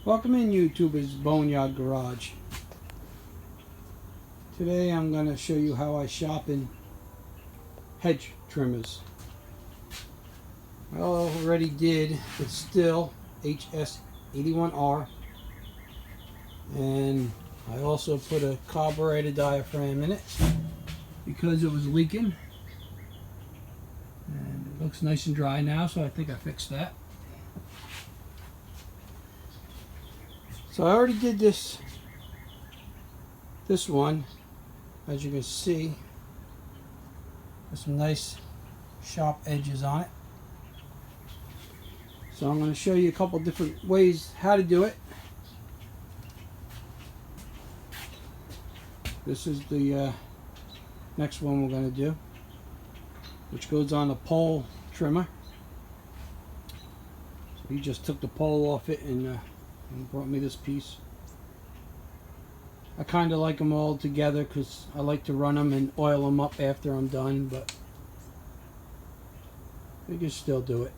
Welcome in, YouTuber's Boneyard Garage. Today I'm going to show you how I sharpen hedge trimmers. I already did with Stihl HS81R, and I also put a carburetor diaphragm in it because it was leaking, and it looks nice and dry now, so I think I fixed that. So I already did this one, as you can see. There's some nice sharp edges on it. So I'm going to show you a couple different ways how to do it. This is the next one we're going to do, which goes on the pole trimmer. So he just took the pole off it and brought me this piece. I kind of like them all together because I like to run them and oil them up after I'm done, but you can still do it.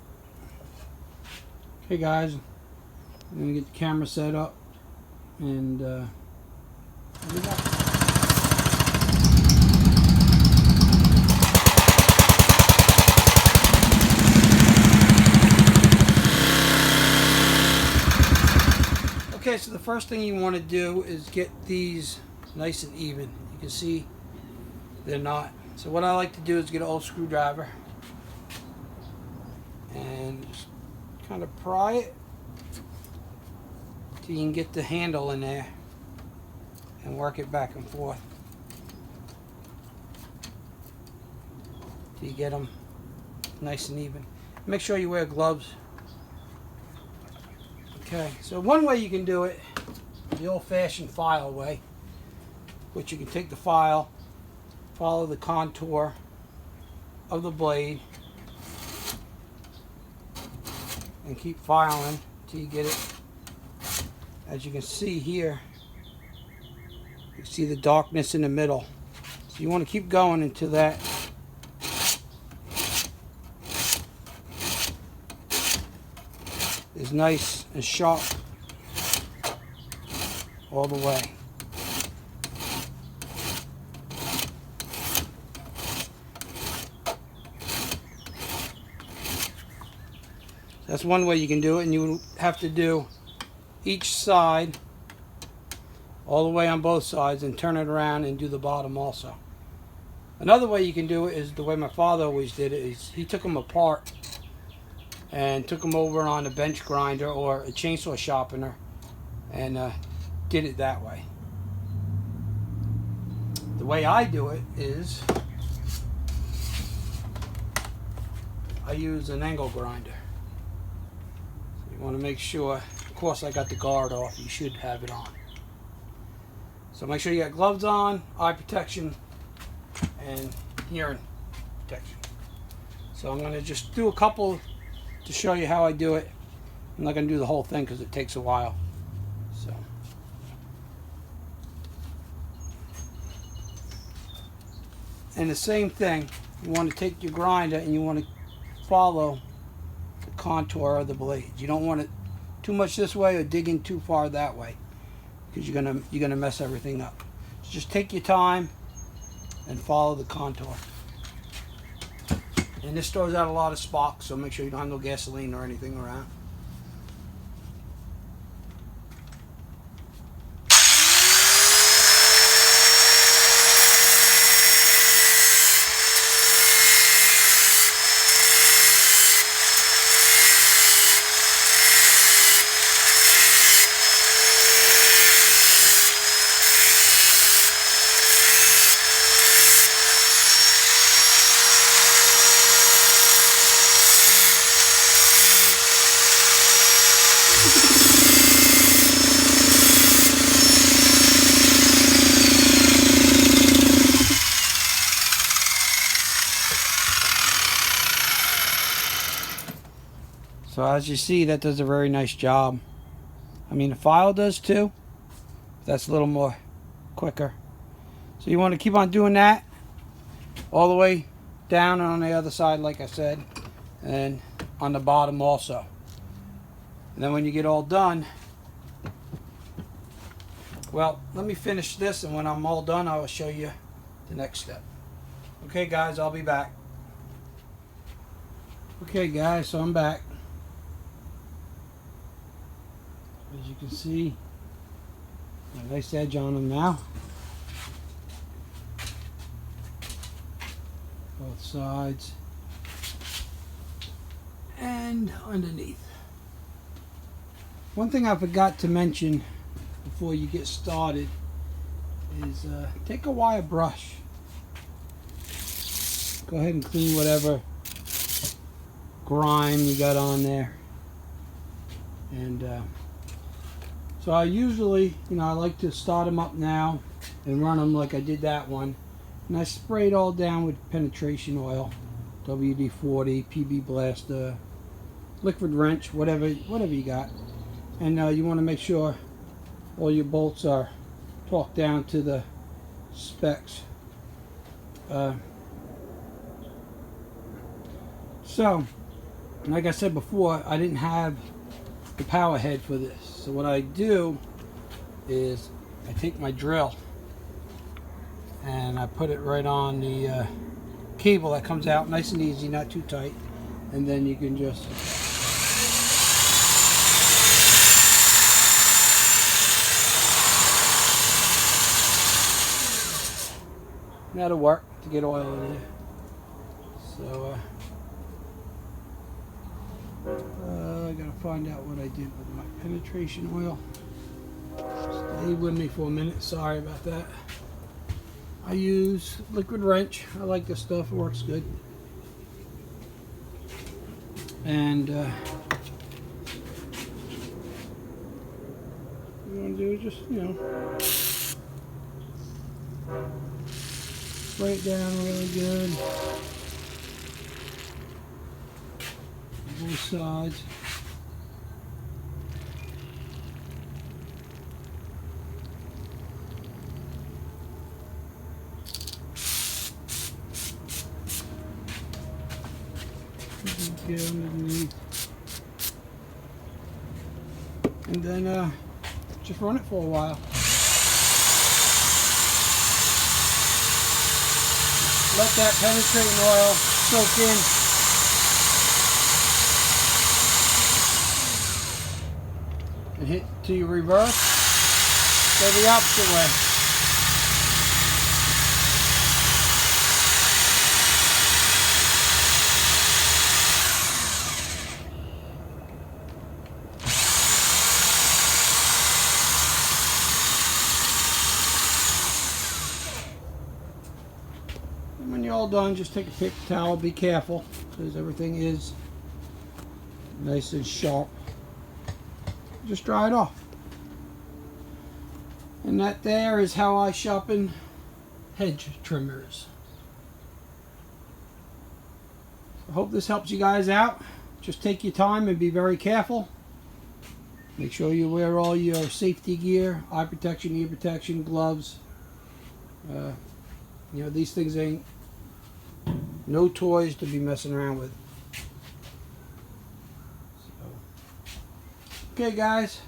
Okay guys, I'm going to get the camera set up and here we go. Okay, so the first thing you want to do is get these nice and even. You can see they're not. So what I like to do is get an old screwdriver and just kind of pry it till you can get the handle in there and work it back and forth till you get them nice and even. Make sure you wear gloves. Okay, so one way you can do it, the old-fashioned file way, which you can take the file, follow the contour of the blade, and keep filing until you get it. As you can see here, you see the darkness in the middle. So you want to keep going until that is nice and sharp all the way. That's one way you can do it, and you would have to do each side all the way on both sides and turn it around and do the bottom also. Another way you can do it is the way my father always did it, is he took them apart and took them over on a bench grinder or a chainsaw sharpener and did it that way. The way I do it is I use an angle grinder. So you want to make sure, of course I got the guard off, you should have it on. So make sure you got gloves on, eye protection, and hearing protection. So I'm going to just do a couple to show you how I do it. I'm not going to do the whole thing because it takes a while. So, and the same thing, you want to take your grinder and you want to follow the contour of the blade. You don't want it too much this way or digging too far that way, because you're gonna mess everything up. So just take your time and follow the contour. And this throws out a lot of sparks, so make sure you don't have no gasoline or anything around. So as you see, that does a very nice job. I mean, the file does too. That's a little more quicker. So you want to keep on doing that all the way down on the other side, like I said, and on the bottom also. And then when you get all done, Well, let me finish this, and when I'm all done, I will show you the next step. Okay guys, I'll be back. Okay guys, so I'm back. As you can see, a nice edge on them now. Both sides and underneath. One thing I forgot to mention before you get started is take a wire brush. Go ahead and clean whatever grime you got on there. And so I usually, I like to start them up now and run them like I did that one. And I spray it all down with penetration oil, WD-40, PB Blaster, liquid wrench, whatever you got. And you want to make sure all your bolts are torqued down to the specs. So, like I said before, I didn't have the power head for this. So what I do is I take my drill and I put it right on the cable that comes out nice and easy, not too tight, and then you can just that'll work to get oil in there. So I gotta find out what I did with my penetration oil. Stay with me for a minute, sorry about that. I use liquid wrench. I like this stuff, it works good. And what you want to do is just, spray it down really good. Both sides. Get underneath. And then just run it for a while. Let that penetrating oil soak in. And hit to your reverse. Go the opposite way. When you're all done, just take a paper towel. Be careful, because everything is nice and sharp. Just dry it off. And that there is how I sharpen hedge trimmers. I hope this helps you guys out. Just take your time and be very careful. Make sure you wear all your safety gear, eye protection, ear protection, gloves. These things ain't no toys to be messing around with. Okay guys,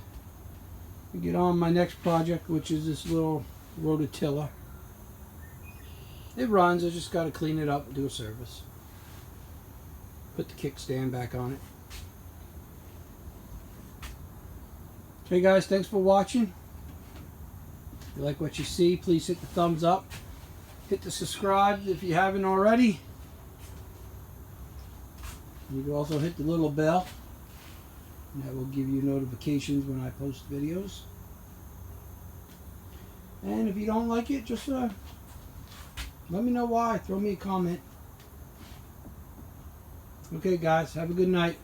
we get on my next project, which is this little rototiller. It runs, I just got to clean it up and do a service. Put the kickstand back on it. Okay guys, thanks for watching. If you like what you see, please hit the thumbs up. Hit the subscribe if you haven't already. You can also hit the little bell. And that will give you notifications when I post videos. And if you don't like it, just let me know why. Throw me a comment. Okay guys, have a good night.